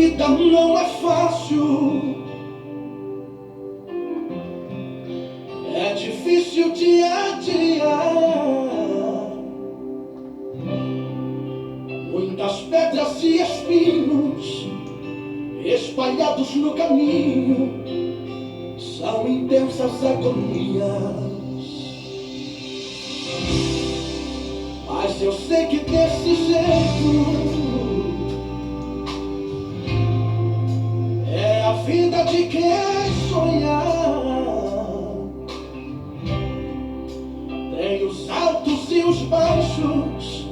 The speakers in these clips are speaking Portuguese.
vida não é fácil, é difícil dia a dia. Muitas pedras e espinhos espalhados no caminho, são intensas agonias. Mas eu sei que desse jeito é a vida de quem sonhar. Tem os altos e os baixos,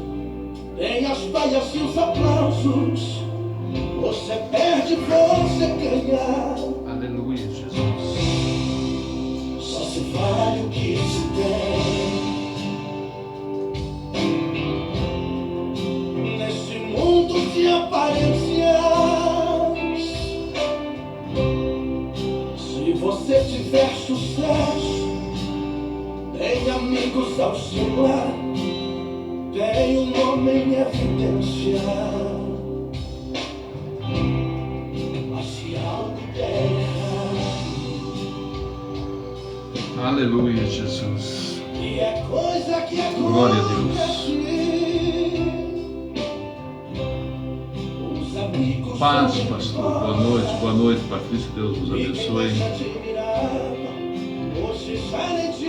tem as falhas e os aplausos. Você perde, você ganha. Aleluia, Jesus. Só se vale o que se tem. Nesse mundo de aparências, se você tiver sucesso, tem amigos ao seu lado, tem um nome em evidência. Mas se algo der errado, Aleluia, Jesus. e é coisa que Glória a Deus. Os amigos Paz, pastor. Boa noite, Patrícia. Deus nos abençoe.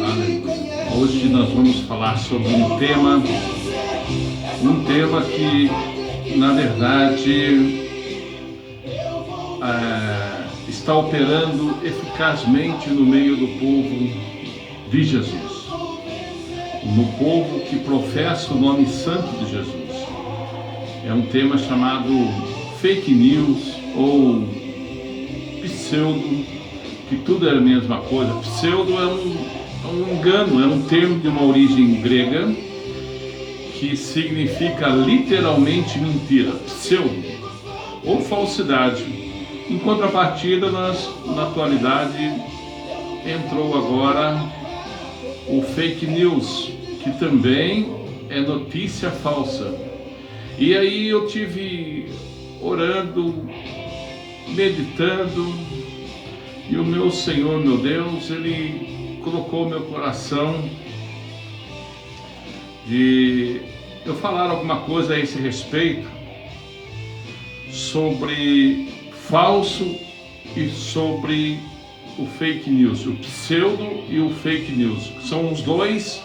Aleluia. Hoje nós vamos falar sobre um tema que, na verdade, está operando eficazmente no meio do povo de Jesus, no povo que professa o nome santo de Jesus. É um tema chamado fake news ou pseudo, que tudo é a mesma coisa. Pseudo é um engano, é um termo de uma origem grega que significa literalmente mentira, pseudo ou falsidade. Em contrapartida, na atualidade entrou agora o fake news, que também é notícia falsa. E aí eu tive orando, meditando, e o meu Senhor, meu Deus, Ele colocou meu coração de eu falar alguma coisa a esse respeito sobre falso e sobre o fake news, o pseudo e o fake news. São os dois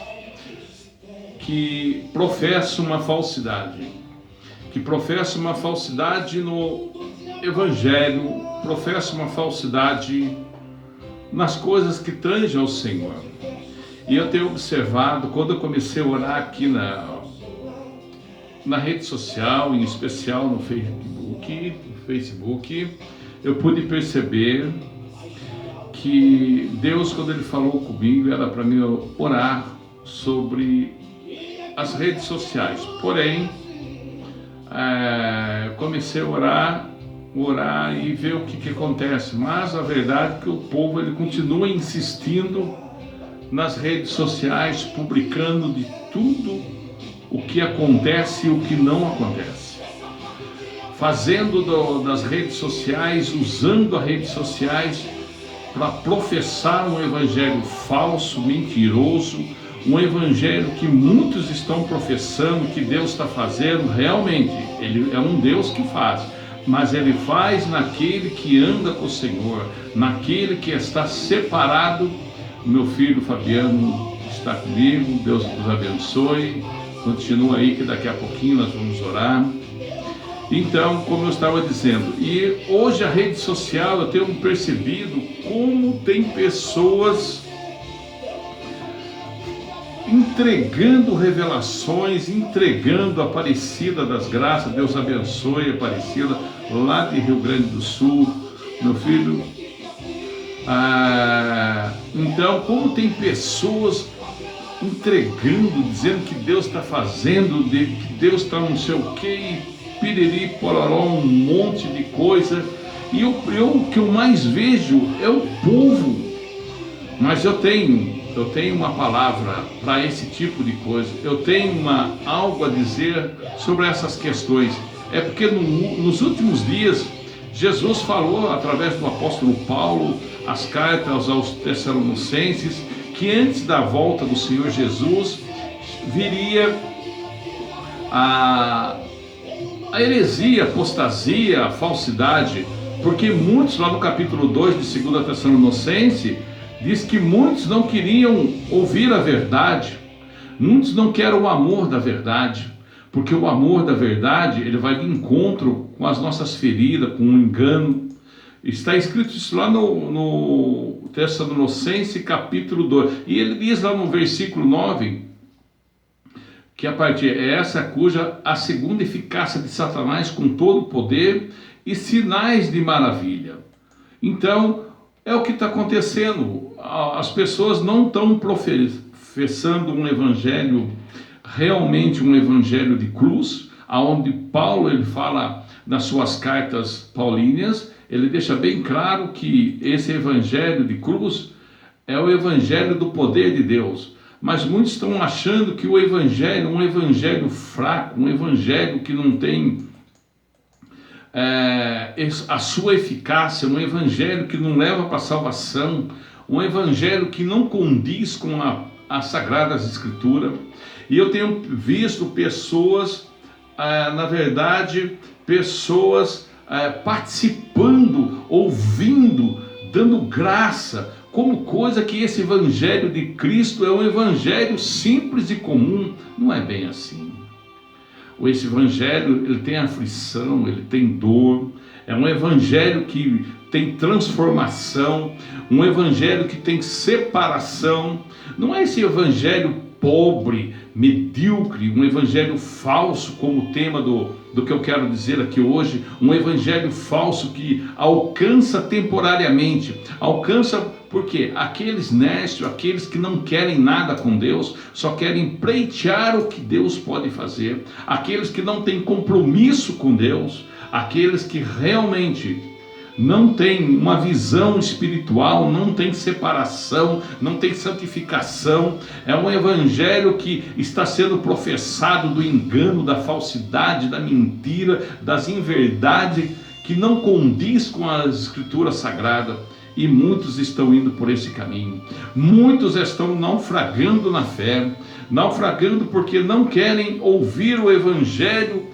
que professam uma falsidade, no Evangelho, professam uma falsidade nas coisas que tangem ao Senhor. E eu tenho observado, quando eu comecei a orar aqui na rede social, em especial no Facebook, eu pude perceber que Deus, quando Ele falou comigo, era para mim orar sobre as redes sociais. Porém, comecei a orar e ver o que acontece. Mas a verdade é que o povo ele continua insistindo nas redes sociais, publicando de tudo o que acontece e o que não acontece, fazendo das redes sociais, usando as redes sociais para professar um evangelho falso, mentiroso, um evangelho que muitos estão professando que Deus está fazendo. Realmente, Ele é um Deus que faz, mas Ele faz naquele que anda com o Senhor, naquele que está separado. O meu filho Fabiano está comigo, Deus nos abençoe. Continua aí que daqui a pouquinho nós vamos orar. Então, como eu estava dizendo, e hoje a rede social, eu tenho percebido como tem pessoas entregando revelações, entregando a Aparecida das Graças. Deus abençoe a Aparecida, lá de Rio Grande do Sul, meu filho. Então, como tem pessoas entregando, dizendo que Deus está fazendo, que Deus está não sei o que, piriri, pororó, um monte de coisa. E o que eu mais vejo é o povo. Mas eu tenho uma palavra para esse tipo de coisa. Eu tenho algo a dizer sobre essas questões. É porque nos últimos dias Jesus falou através do apóstolo Paulo, as cartas aos Tessalonicenses, que antes da volta do Senhor Jesus viria a heresia, a apostasia, a falsidade, porque muitos, lá no capítulo 2 de 2 Tessalonicenses, diz que muitos não queriam ouvir a verdade, muitos não querem o amor da verdade, porque o amor da verdade, ele vai de encontro com as nossas feridas, com o engano. Está escrito isso lá no Tessalonicenses capítulo 2, e ele diz lá no versículo 9, que a partir é essa cuja a segunda eficácia de Satanás com todo o poder e sinais de maravilha. Então, é o que está acontecendo. As pessoas não estão professando um evangelho, realmente um evangelho de cruz, aonde Paulo, ele fala nas suas cartas paulíneas, ele deixa bem claro que esse evangelho de cruz é o evangelho do poder de Deus. Mas muitos estão achando que o evangelho é um evangelho fraco, um evangelho que não tem a sua eficácia, um evangelho que não leva para a salvação, um evangelho que não condiz com as Sagradas Escrituras. E eu tenho visto pessoas, na verdade, pessoas participando, ouvindo, dando graça, como coisa que esse evangelho de Cristo é um evangelho simples e comum. Não é bem assim. Esse evangelho, ele tem aflição, ele tem dor, é um evangelho que tem transformação, um evangelho que tem separação. Não é esse evangelho pobre, medíocre, um evangelho falso, como o tema do que eu quero dizer aqui hoje, um evangelho falso que alcança temporariamente, alcança porque aqueles néscios, aqueles que não querem nada com Deus, só querem pleitear o que Deus pode fazer, aqueles que não têm compromisso com Deus, aqueles que realmente não tem uma visão espiritual, não tem separação, não tem santificação. É um evangelho que está sendo professado do engano, da falsidade, da mentira, das inverdades, que não condiz com a Escritura Sagrada. E muitos estão indo por esse caminho. Muitos estão naufragando na fé, naufragando porque não querem ouvir o evangelho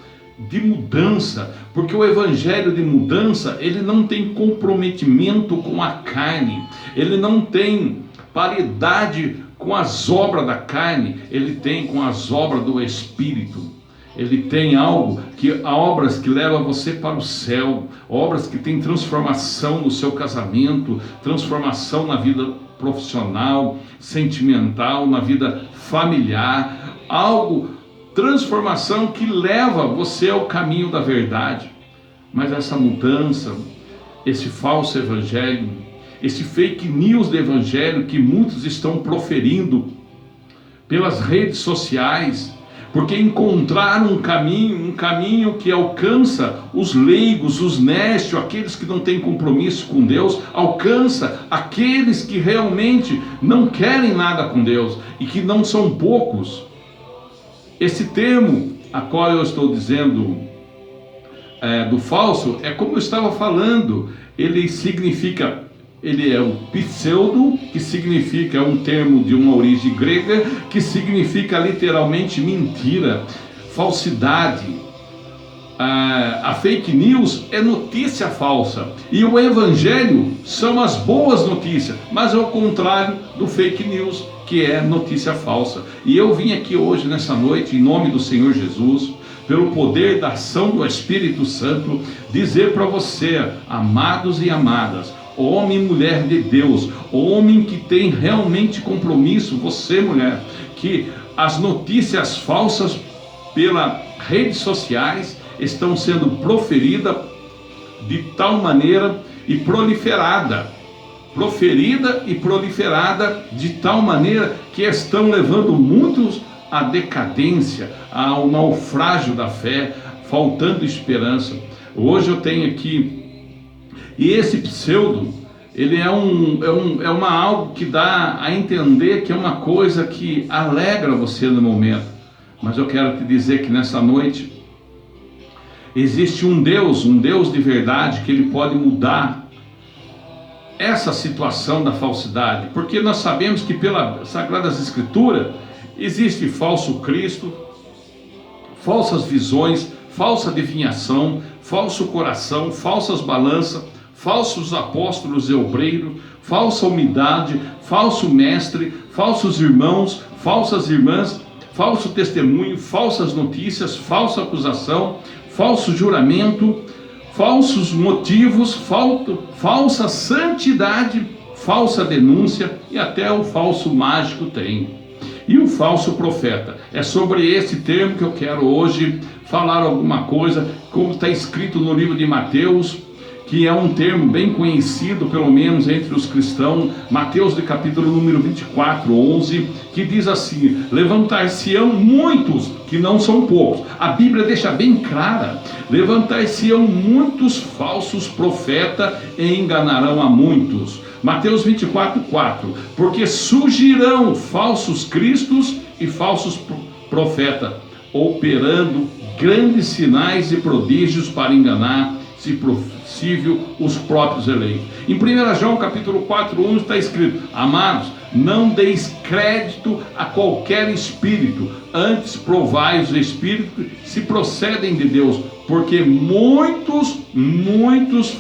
de mudança, porque o evangelho de mudança, ele não tem comprometimento com a carne, ele não tem paridade com as obras da carne, ele tem com as obras do Espírito. Ele tem obras que levam você para o céu, obras que têm transformação no seu casamento, transformação na vida profissional, sentimental, na vida familiar, transformação que leva você ao caminho da verdade. Mas essa mudança, esse falso evangelho, esse fake news do evangelho que muitos estão proferindo pelas redes sociais, porque encontraram um caminho que alcança os leigos, os néscios, aqueles que não têm compromisso com Deus, alcança aqueles que realmente não querem nada com Deus, e que não são poucos. Esse termo a qual eu estou dizendo do falso, é como eu estava falando, ele é o pseudo, que significa, é um termo de uma origem grega, que significa literalmente mentira, falsidade. A fake news é notícia falsa, e o evangelho são as boas notícias, mas ao contrário do fake news, que é notícia falsa. E eu vim aqui hoje, nessa noite, em nome do Senhor Jesus, pelo poder da ação do Espírito Santo, dizer para você, amados e amadas, homem e mulher de Deus, homem que tem realmente compromisso, você mulher, que as notícias falsas pelas redes sociais estão sendo proferidas de tal maneira e proferida e proliferada de tal maneira que estão levando muitos à decadência, ao naufrágio da fé, faltando esperança. Hoje eu tenho aqui, e esse pseudo, ele é algo que dá a entender que é uma coisa que alegra você no momento. Mas eu quero te dizer que nessa noite, existe um Deus de verdade, que Ele pode mudar essa situação da falsidade, porque nós sabemos que pelas Sagradas Escrituras existe falso Cristo, falsas visões, falsa adivinhação, falso coração, falsas balanças, falsos apóstolos e obreiros, falsa humildade, falso mestre, falsos irmãos, falsas irmãs, falso testemunho, falsas notícias, falsa acusação, falso juramento, falsos motivos, falsa santidade, falsa denúncia, e até o falso mágico tem. E o falso profeta. É sobre esse termo que eu quero hoje falar alguma coisa, como está escrito no livro de Mateus, que é um termo bem conhecido, pelo menos entre os cristãos. Mateus, de capítulo número 24, 11, que diz assim: levantar-se-ão muitos, que não são poucos. A Bíblia deixa bem clara: levantar-se-ão muitos falsos profetas e enganarão a muitos. Mateus 24, 4, porque surgirão falsos cristos e falsos profetas, operando grandes sinais e prodígios para enganar, se possível, os próprios eleitos. Em 1 João capítulo 4, 1 está escrito: amados, não deis crédito a qualquer espírito, antes provai os espíritos se procedem de Deus, porque muitos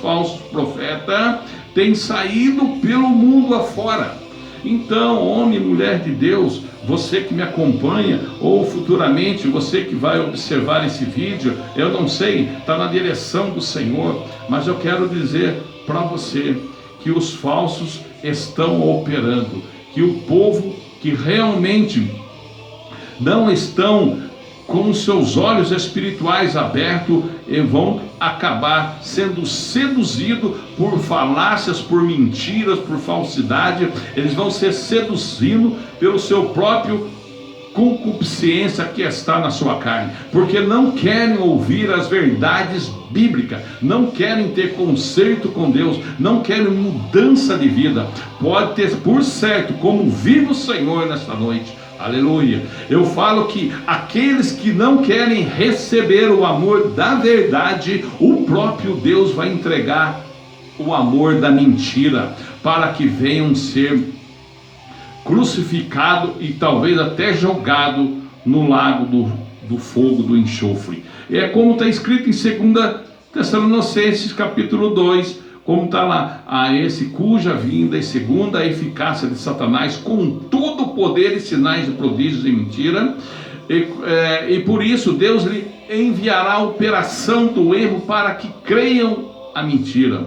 falsos profetas têm saído pelo mundo afora. Então, homem e mulher de Deus, você que me acompanha, ou futuramente você que vai observar esse vídeo, eu não sei, está na direção do Senhor, mas eu quero dizer para você que os falsos estão operando, que o povo que realmente não estão com os seus olhos espirituais abertos, e vão acabar sendo seduzidos por falácias, por mentiras, por falsidade. Eles vão ser seduzidos pelo seu próprio concupiscência que está na sua carne, porque não querem ouvir as verdades bíblicas, não querem ter conserto com Deus, não querem mudança de vida. Pode ter por certo, como vive o Senhor nesta noite, aleluia, eu falo que aqueles que não querem receber o amor da verdade, o próprio Deus vai entregar o amor da mentira, para que venham ser crucificado e talvez até jogado no lago do fogo, do enxofre. É como está escrito em 2 Tessalonicenses capítulo 2, como está lá: a esse cuja vinda e segunda a eficácia de Satanás, com todo o poder e sinais de prodígios e mentira, e por isso Deus lhe enviará a operação do erro, para que creiam a mentira,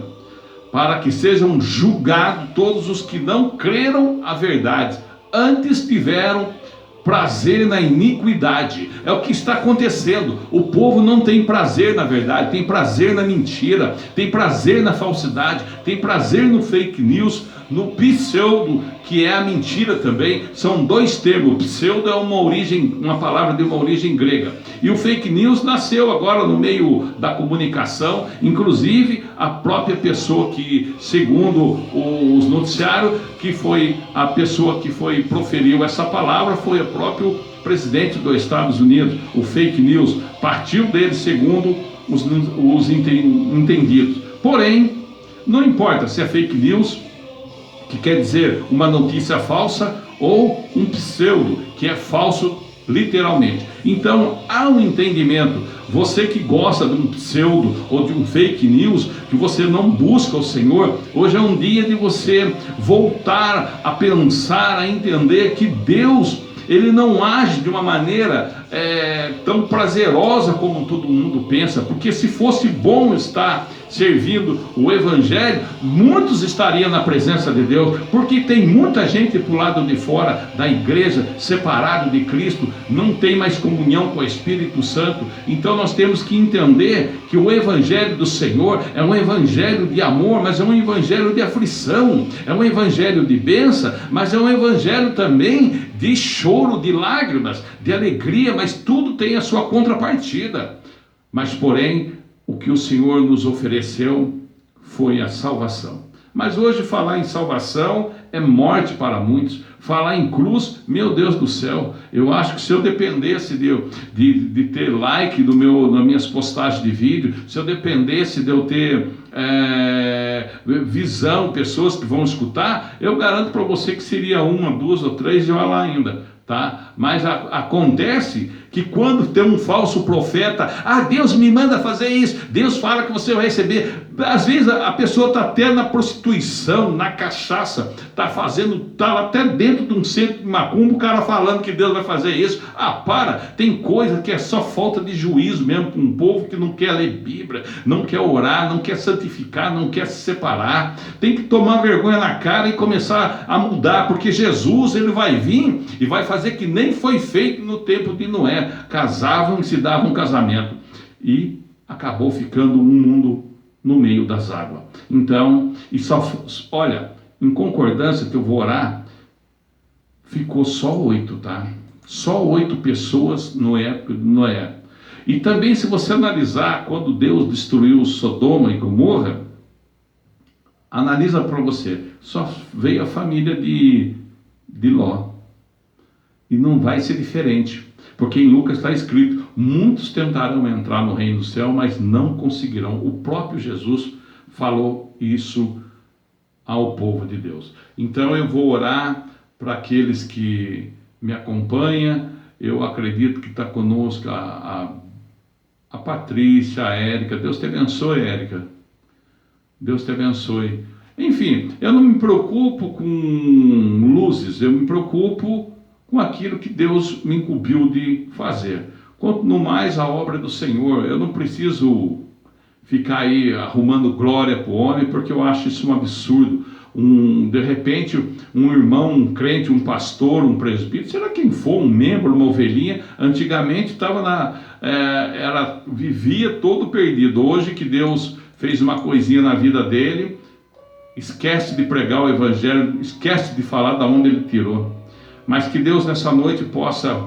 para que sejam julgados todos os que não creram a verdade, antes tiveram prazer na iniquidade. É o que está acontecendo. O povo não tem prazer na verdade, tem prazer na mentira, tem prazer na falsidade, tem prazer no fake news, no pseudo, que é a mentira também. São dois termos. Pseudo é uma palavra de uma origem grega, e o fake news nasceu agora no meio da comunicação. Inclusive a própria pessoa que, segundo os noticiários, que foi a pessoa que proferiu essa palavra, foi o próprio presidente dos Estados Unidos. O fake news partiu dele, segundo os entendidos. Porém, não importa se é fake news, que quer dizer uma notícia falsa, ou um pseudo, que é falso literalmente. Então há um entendimento. Você que gosta de um pseudo ou de um fake news, que você não busca o Senhor, hoje é um dia de você voltar a pensar, a entender que Deus, Ele não age de uma maneira tão prazerosa como todo mundo pensa, porque se fosse bom estar servindo o Evangelho, muitos estariam na presença de Deus, porque tem muita gente pro lado de fora da igreja, separado de Cristo, não tem mais comunhão com o Espírito Santo. Então nós temos que entender que o Evangelho do Senhor é um Evangelho de amor, mas é um Evangelho de aflição, é um Evangelho de bênção, mas é um Evangelho também de choro, de lágrimas, de alegria, mas tudo tem a sua contrapartida. Mas porém, o que o Senhor nos ofereceu foi a salvação. Mas hoje falar em salvação é morte para muitos. Falar em cruz, meu Deus do céu, eu acho que se eu dependesse de ter like nas minhas postagens de vídeo, se eu dependesse de eu ter visão, pessoas que vão escutar, eu garanto para você que seria 1, 2 ou 3 e olha lá ainda, tá? Mas acontece que quando tem um falso profeta, Deus me manda fazer isso, Deus fala que você vai receber. Às vezes a pessoa está até na prostituição, na cachaça, está até dentro de um centro de macumba, o cara falando que Deus vai fazer isso. Tem coisa que é só falta de juízo mesmo com um povo que não quer ler Bíblia, não quer orar, não quer santificar, não quer se separar. Tem que tomar vergonha na cara e começar a mudar, porque Jesus, ele vai vir e vai fazer que nem foi feito no tempo de Noé. Casavam e se davam casamento e acabou ficando um mundo no meio das águas. Então, olha, em concordância que eu vou orar, ficou só 8, tá? Só 8 pessoas no época de Noé. E também, se você analisar, quando Deus destruiu Sodoma e Gomorra, analisa para você, só veio a família de Ló. E não vai ser diferente, porque em Lucas está escrito, muitos tentarão entrar no reino do céu, mas não conseguirão. O próprio Jesus falou isso ao povo de Deus. Então eu vou orar para aqueles que me acompanham. Eu acredito que está conosco a Patrícia, a Érica. Deus te abençoe, Érica. Deus te abençoe. Enfim, eu não me preocupo com luzes, eu me preocupo com aquilo que Deus me incumbiu de fazer. Quanto no mais a obra do Senhor, eu não preciso ficar aí arrumando glória para o homem, porque eu acho isso um absurdo. De repente, um irmão, um crente, um pastor, um presbítero, será quem for, um membro, uma ovelhinha, antigamente estava vivia todo perdido. Hoje que Deus fez uma coisinha na vida dele, esquece de pregar o evangelho, esquece de falar de onde ele tirou. Mas que Deus nessa noite possa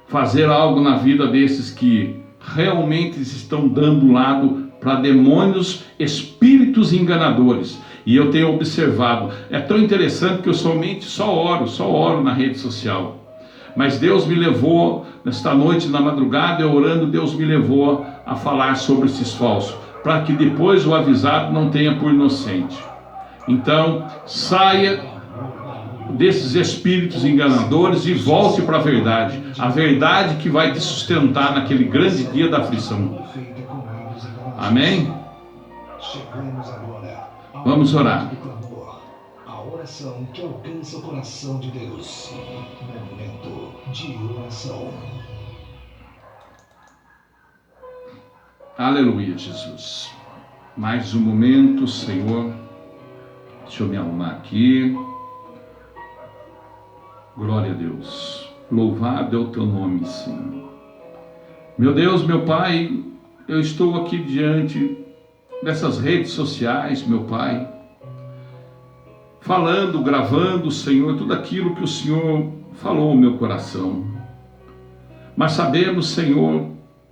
fazer algo na vida desses que realmente estão dando lado para demônios, espíritos enganadores. E eu tenho observado, é tão interessante que eu só oro na rede social. Mas Deus me levou, nesta noite, na madrugada, eu orando, Deus me levou a falar sobre esses falsos, para que depois o avisado não tenha por inocente. Então, saia desses espíritos enganadores e volte para a verdade que vai te sustentar naquele grande dia da aflição. Amém? Vamos orar. A oração que alcança o coração de Deus. Momento de oração. Aleluia, Jesus. Mais um momento, Senhor. Deixa eu me arrumar aqui. Glória a Deus. Louvado é o teu nome, Senhor. Meu Deus, meu Pai, eu estou aqui diante dessas redes sociais, meu Pai, falando, gravando, Senhor, tudo aquilo que o Senhor falou ao meu coração. Mas sabemos, Senhor,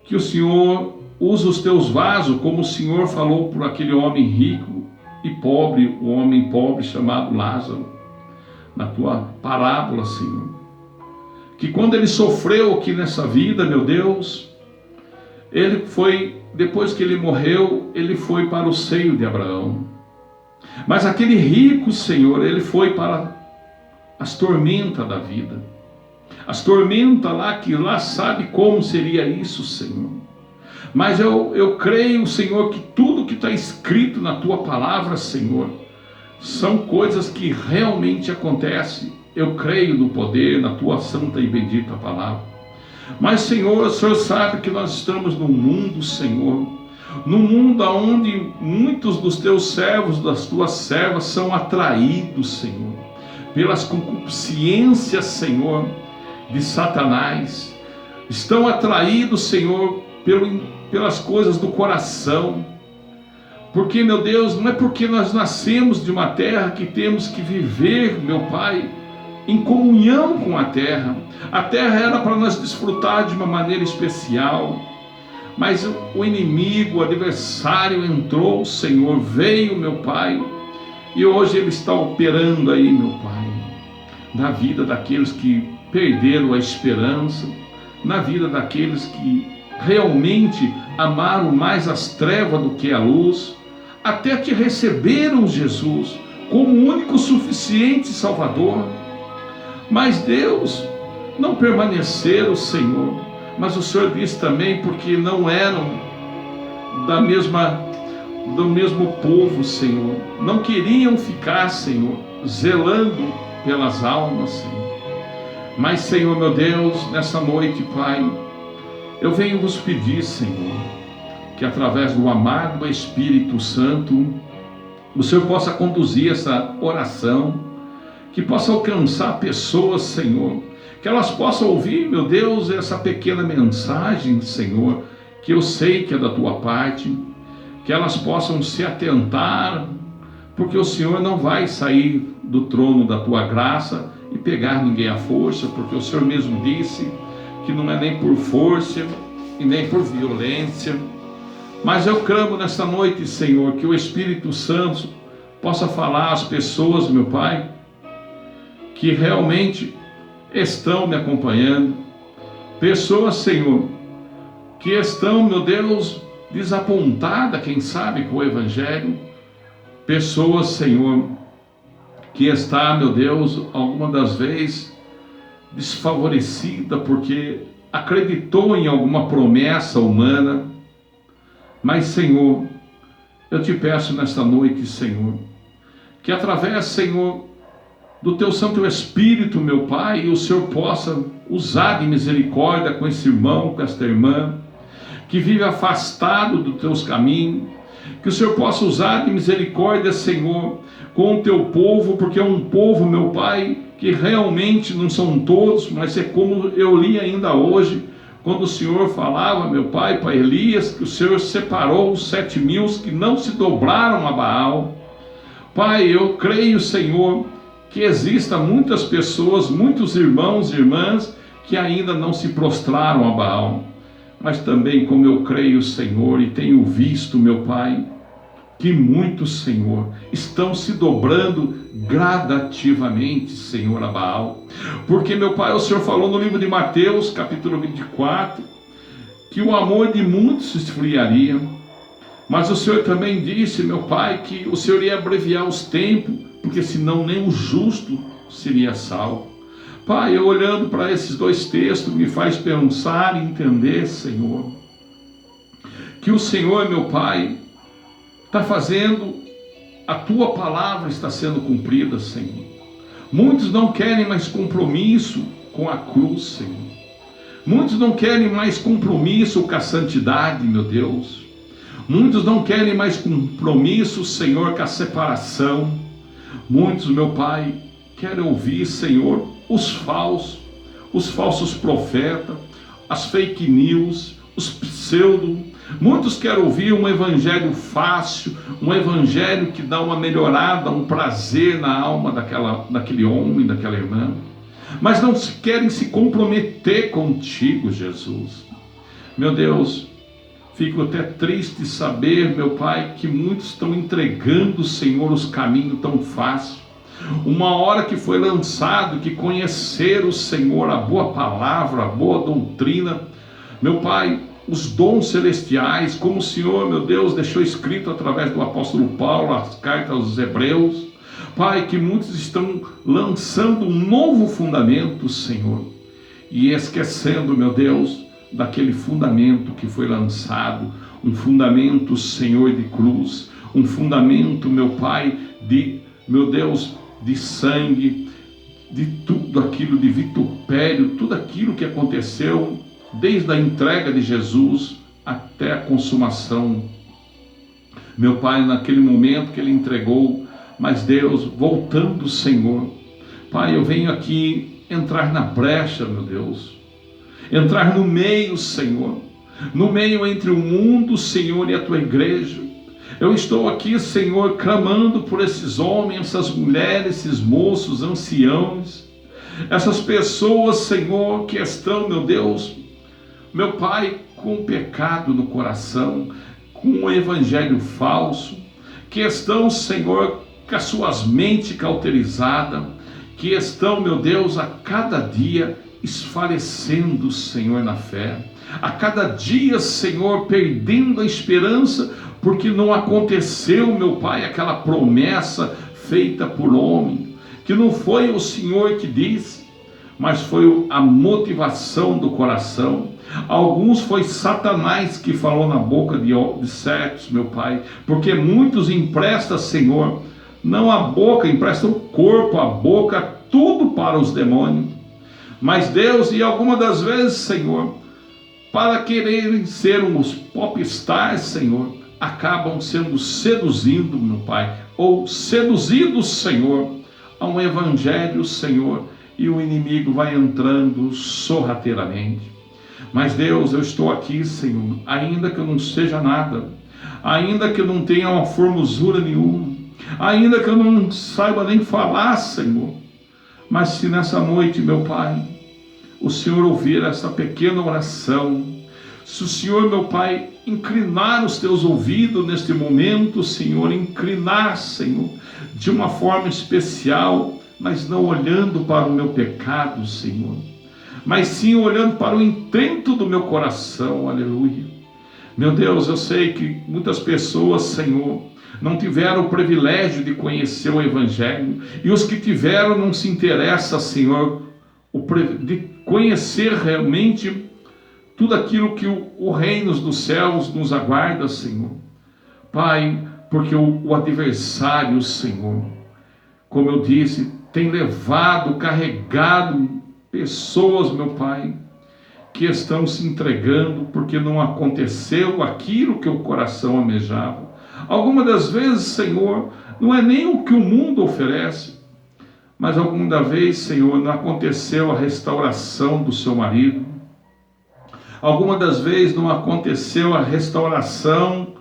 que o Senhor usa os teus vasos, como o Senhor falou por aquele homem rico e pobre, o homem pobre chamado Lázaro, na tua parábola, Senhor. Que quando ele sofreu aqui nessa vida, meu Deus, ele foi, depois que ele morreu, ele foi para o seio de Abraão. Mas aquele rico, Senhor, ele foi para as tormentas da vida. As tormentas lá, que lá sabe como seria isso, Senhor. Mas eu creio, Senhor, que tudo que está escrito na tua palavra, Senhor, são coisas que realmente acontecem. Eu creio no poder, na tua santa e bendita palavra. Mas, Senhor, o Senhor sabe que nós estamos num mundo, Senhor, num mundo onde muitos dos teus servos, das tuas servas, são atraídos, Senhor, pelas concupiscências, Senhor, de Satanás. Estão atraídos, Senhor, pelas coisas do coração. Porque, meu Deus, não é porque nós nascemos de uma terra que temos que viver, meu Pai, em comunhão com a terra. A terra era para nós desfrutar de uma maneira especial. Mas o inimigo, o adversário entrou, Senhor, veio, meu Pai, E hoje Ele está operando aí, meu Pai, na vida daqueles que perderam a esperança, na vida daqueles que realmente amaram mais as trevas do que a luz, até que receberam Jesus como o único suficiente Salvador. Mas Deus, não permaneceram, Senhor, mas o Senhor diz também porque não eram do mesmo povo, Senhor, não queriam ficar, Senhor, zelando pelas almas, Senhor. Mas, Senhor, meu Deus, nessa noite, Pai, eu venho vos pedir, Senhor, que através do amado Espírito Santo, o Senhor possa conduzir essa oração, que possa alcançar pessoas, Senhor, que elas possam ouvir, meu Deus, essa pequena mensagem, Senhor, que eu sei que é da tua parte, que elas possam se atentar, porque o Senhor não vai sair do trono da tua graça e pegar ninguém à força, porque o Senhor mesmo disse que não é nem por força e nem por violência. Mas eu clamo nesta noite, Senhor, que o Espírito Santo possa falar às pessoas, meu Pai, que realmente estão me acompanhando, pessoas, Senhor, que estão, meu Deus, desapontadas, quem sabe, com o Evangelho, pessoas, Senhor, que está, meu Deus, alguma das vezes desfavorecida porque acreditou em alguma promessa humana. Mas, Senhor, eu te peço nesta noite, Senhor, que através, Senhor, do teu Santo Espírito, meu Pai, o Senhor possa usar de misericórdia com esse irmão, com esta irmã, que vive afastado dos teus caminhos, que o Senhor possa usar de misericórdia, Senhor, com o teu povo, porque é um povo, meu Pai, que realmente não são todos, mas é como eu li ainda hoje, quando o Senhor falava, meu Pai, para Elias, que o Senhor separou os 7.000 que não se dobraram a Baal. Pai, eu creio, Senhor, que existam muitas pessoas, muitos irmãos e irmãs que ainda não se prostraram a Baal. Mas também, como eu creio, Senhor, e tenho visto, meu Pai, que muitos, Senhor, estão se dobrando gradativamente, Senhor, a Baal. Porque, meu Pai, o Senhor falou no livro de Mateus, capítulo 24, que o amor de muitos se esfriaria. Mas o Senhor também disse, meu Pai, que o Senhor ia abreviar os tempos, porque senão nem o justo seria salvo. Pai, eu olhando para esses dois textos, me faz pensar e entender, Senhor, que o Senhor, meu Pai, está fazendo, a tua palavra está sendo cumprida, Senhor. Muitos não querem mais compromisso com a cruz, Senhor. Muitos não querem mais compromisso com a santidade, meu Deus. Muitos não querem mais compromisso, Senhor, com a separação. Muitos, meu Pai, querem ouvir, Senhor, os falsos profetas, as fake news, os pseudo. Muitos querem ouvir um evangelho fácil, um evangelho que dá uma melhorada, um prazer na alma daquele homem, daquela irmã. Mas não querem se comprometer contigo, Jesus. Meu Deus, fico até triste saber, meu Pai, que muitos estão entregando, Senhor, os caminhos tão fácil. Uma hora que foi lançado, que conheceram o Senhor, a boa palavra, a boa doutrina, meu Pai, os dons celestiais, como o Senhor, meu Deus, deixou escrito através do apóstolo Paulo, as cartas aos Hebreus, Pai, que muitos estão lançando um novo fundamento, Senhor, e esquecendo, meu Deus, daquele fundamento que foi lançado, um fundamento, Senhor, de cruz, um fundamento, meu Pai, meu Deus, de sangue, de tudo aquilo, de vitupério, tudo aquilo que aconteceu desde a entrega de Jesus até a consumação. Meu Pai, naquele momento que Ele entregou, mas Deus, voltando, Senhor, Pai, eu venho aqui entrar na brecha, meu Deus, entrar no meio, Senhor, no meio entre o mundo, Senhor, e a Tua igreja. Eu estou aqui, Senhor, clamando por esses homens, essas mulheres, esses moços, anciãos, essas pessoas, Senhor, que estão, meu Deus, meu Pai, com pecado no coração, com um evangelho falso, que estão, Senhor, com as suas mentes cauterizadas, que estão, meu Deus, a cada dia esfalecendo, Senhor, na fé. A cada dia, Senhor, perdendo a esperança, porque não aconteceu, meu Pai, aquela promessa feita por homem, que não foi o Senhor que disse, mas foi a motivação do coração. Alguns foi Satanás que falou na boca de certos, meu Pai, porque muitos emprestam, Senhor, não a boca, emprestam o corpo, a boca, tudo para os demônios. Mas Deus, e algumas das vezes, Senhor, para quererem ser uns popstars, Senhor, acabam sendo seduzidos, meu Pai, ou seduzidos, Senhor, a um evangelho, Senhor, e o inimigo vai entrando sorrateiramente. Mas Deus, eu estou aqui, Senhor, ainda que eu não seja nada, ainda que eu não tenha uma formosura nenhuma, ainda que eu não saiba nem falar, Senhor, mas se nessa noite, meu Pai, o Senhor ouvir essa pequena oração, se o Senhor, meu Pai, inclinar os teus ouvidos neste momento, Senhor, inclinar, Senhor, de uma forma especial, mas não olhando para o meu pecado, Senhor, mas sim olhando para o intento do meu coração, aleluia. Meu Deus, eu sei que muitas pessoas, Senhor, não tiveram o privilégio de conhecer o Evangelho, e os que tiveram não se interessam, Senhor, de conhecer realmente tudo aquilo que o reino dos céus nos aguarda, Senhor. Pai, porque o adversário, Senhor, como eu disse, tem levado, carregado pessoas, meu Pai, que estão se entregando porque não aconteceu aquilo que o coração almejava. Algumas das vezes, Senhor, não é nem o que o mundo oferece, mas alguma das vezes, Senhor, não aconteceu a restauração do seu marido. Alguma das vezes não aconteceu a restauração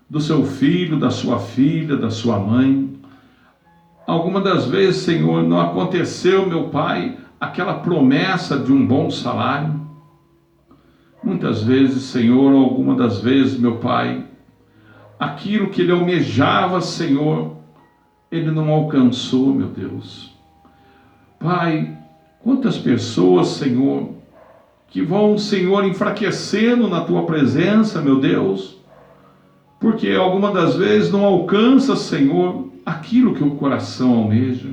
do seu filho, da sua filha, da sua mãe. Alguma das vezes, Senhor, não aconteceu, meu Pai, aquela promessa de um bom salário. Muitas vezes, Senhor, alguma das vezes, meu Pai, aquilo que ele almejava, Senhor, ele não alcançou, meu Deus. Pai, quantas pessoas, Senhor, que vão, Senhor, enfraquecendo na Tua presença, meu Deus, porque alguma das vezes não alcança, Senhor, aquilo que o coração almeja.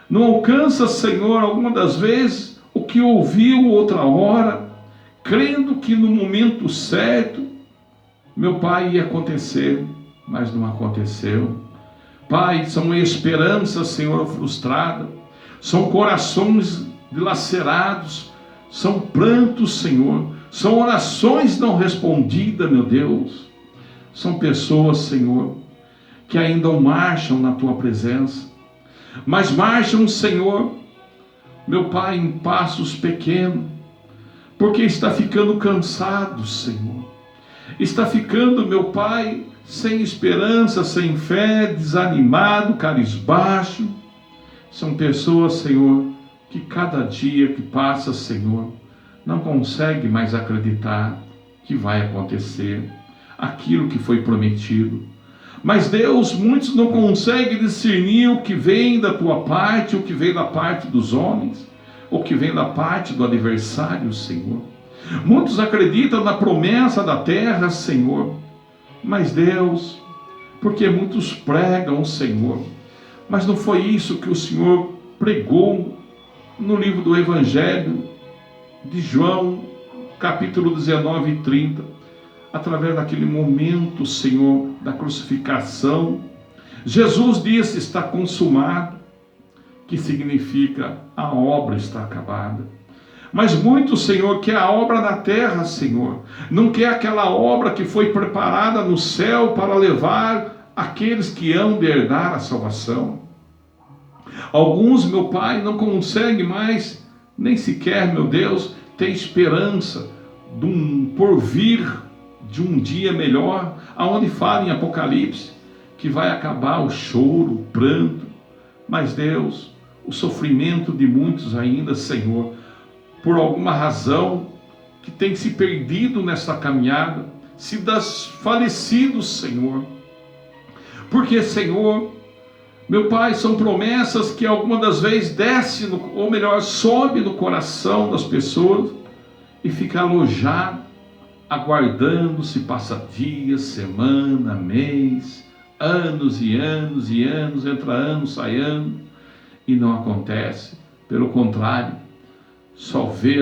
Não alcança, Senhor, alguma das vezes o que ouviu outra hora, crendo que no momento certo, meu Pai, ia acontecer, mas não aconteceu. Pai, são esperanças, Senhor, frustradas, são corações dilacerados, são prantos, Senhor, são orações não respondidas, meu Deus. São pessoas, Senhor, que ainda marcham na Tua presença, mas marcham, Senhor, meu Pai, em passos pequenos, porque está ficando cansado, Senhor. Está ficando, meu Pai, sem esperança, sem fé, desanimado, cabisbaixo. São pessoas, Senhor, que cada dia que passa, Senhor, não consegue mais acreditar que vai acontecer aquilo que foi prometido. Mas Deus, muitos não conseguem discernir o que vem da Tua parte, o que vem da parte dos homens, o que vem da parte do adversário, Senhor. Muitos acreditam na promessa da terra, Senhor, mas Deus, porque muitos pregam, Senhor, mas não foi isso que o Senhor pregou no livro do Evangelho de João, capítulo 19 e 30, através daquele momento, Senhor, da crucificação. Jesus disse: está consumado, que significa a obra está acabada. Mas muito, Senhor, quer a obra na terra, Senhor, não quer aquela obra que foi preparada no céu para levar aqueles que hão de herdar a salvação. Alguns, meu Pai, não conseguem mais, nem sequer, meu Deus, ter esperança de um porvir, de um dia melhor, aonde fala em Apocalipse que vai acabar o choro, o pranto. Mas Deus, o sofrimento de muitos ainda, Senhor, por alguma razão que tem se perdido nessa caminhada, se desfalecido, Senhor. Porque, Senhor, Meu Pai, são promessas que algumas das vezes desce, ou melhor, sobe no coração das pessoas e fica alojado, aguardando se passa dias, semana, mês, anos e anos e anos, entra ano, sai ano, e não acontece. Pelo contrário, só vê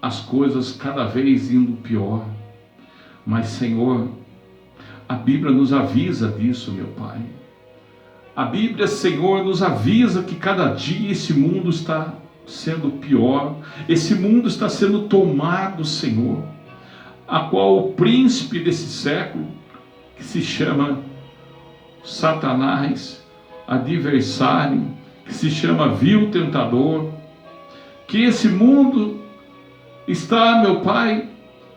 as coisas cada vez indo pior. Mas, Senhor, a Bíblia nos avisa disso, meu Pai. A Bíblia, Senhor, nos avisa que cada dia esse mundo está sendo pior, esse mundo está sendo tomado, Senhor, a qual o príncipe desse século, que se chama Satanás, adversário, que se chama vil tentador, que esse mundo está, meu Pai,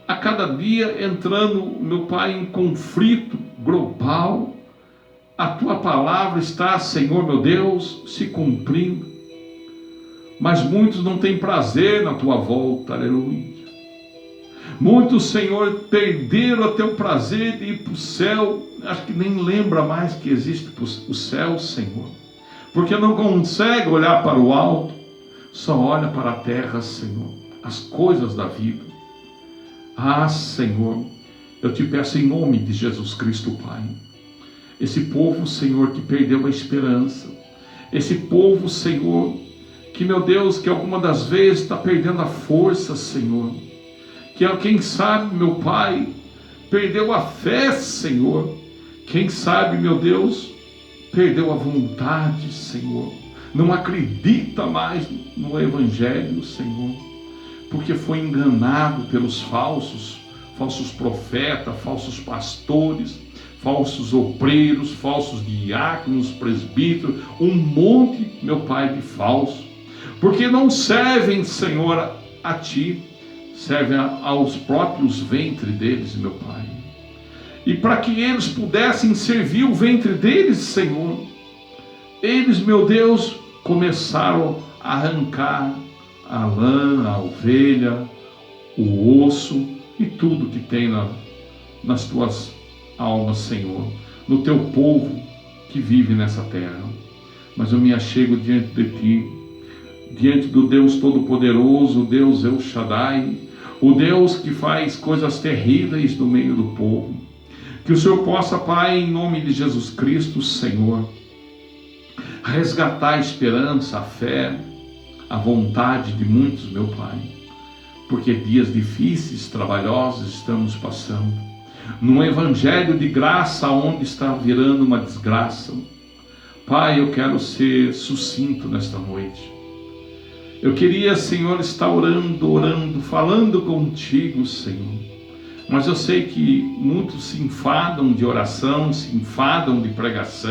a cada dia entrando, meu Pai, em conflito global. A Tua palavra está, Senhor, meu Deus, se cumprindo. Mas muitos não têm prazer na Tua volta, aleluia. Muitos, Senhor, perderam até o prazer de ir para o céu. Acho que nem lembra mais que existe o céu, Senhor. Porque não consegue olhar para o alto, só olha para a terra, Senhor, as coisas da vida. Ah, Senhor, eu te peço em nome de Jesus Cristo, Pai. Esse povo, Senhor, que perdeu a esperança. Esse povo, Senhor, que, meu Deus, que alguma das vezes está perdendo a força, Senhor. Que quem sabe, meu Pai, perdeu a fé, Senhor. Quem sabe, meu Deus, perdeu a vontade, Senhor. Não acredita mais no Evangelho, Senhor. Porque foi enganado pelos falsos profetas, falsos pastores, falsos obreiros, falsos diáconos, presbíteros, um monte, meu Pai, de falso. Porque não servem, Senhor, a Ti, servem aos próprios ventres deles, meu Pai. E para que eles pudessem servir o ventre deles, Senhor, eles, meu Deus, começaram a arrancar a lã, a ovelha, o osso e tudo que tem nas tuas almas, Senhor, no teu povo que vive nessa terra. Mas eu me achego diante de Ti, diante do Deus Todo-Poderoso, o Deus El Shaddai, o Deus que faz coisas terríveis no meio do povo. Que o Senhor possa, Pai, em nome de Jesus Cristo, Senhor, resgatar a esperança, a fé, a vontade de muitos, meu Pai, porque dias difíceis, trabalhosos estamos passando, num evangelho de graça onde está virando uma desgraça. Pai, eu quero ser sucinto nesta noite. Eu queria, Senhor, estar orando, falando contigo, Senhor. Mas eu sei que muitos se enfadam de oração, se enfadam de pregação,